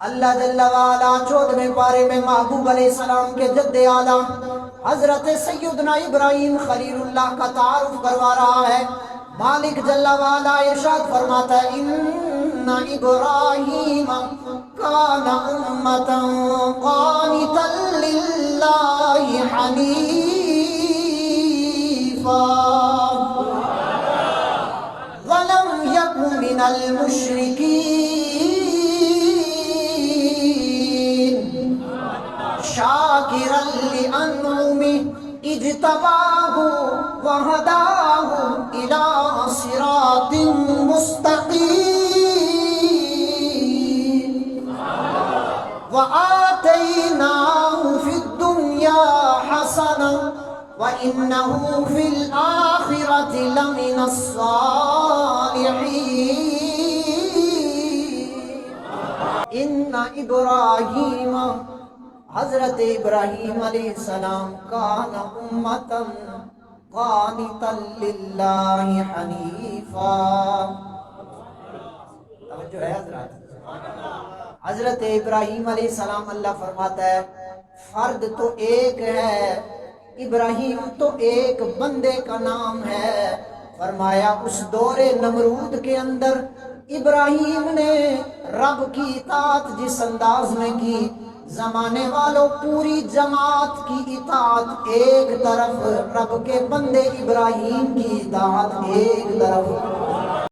اللہ جل وعلا 14ویں پارے میں محبوب علیہ السلام کے جد اعلیٰ حضرت سیدنا ابراہیم خلیل اللہ کا تعارف کروا رہا ہے۔ مالک جل وعلا ارشاد فرماتا ہے ان ابراہیم کان امتا قانتا للہ حنیفا ولم یک من المشرکین شاکرا لانعمه اجتباہ وہداہ الى صراط مستقیم وآتیناہ فی الدنیا حسنہ وإنه في الآخرة لمن الصالحين إن إبراهيم حضرت ابراہیم علیہ السلام کان امتا قانتا للہ حنیفا۔ توجہ ہے حضرات؟ حضرت ابراہیم علیہ السلام اللہ فرماتا ہے فرد تو ایک ہے، ابراہیم تو ایک بندے کا نام ہے۔ فرمایا اس دور نمرود کے اندر ابراہیم نے رب کی اطاعت جس انداز میں کی، زمانے والوں پوری جماعت کی اطاعت ایک طرف، رب کے بندے ابراہیم کی اطاعت ایک طرف۔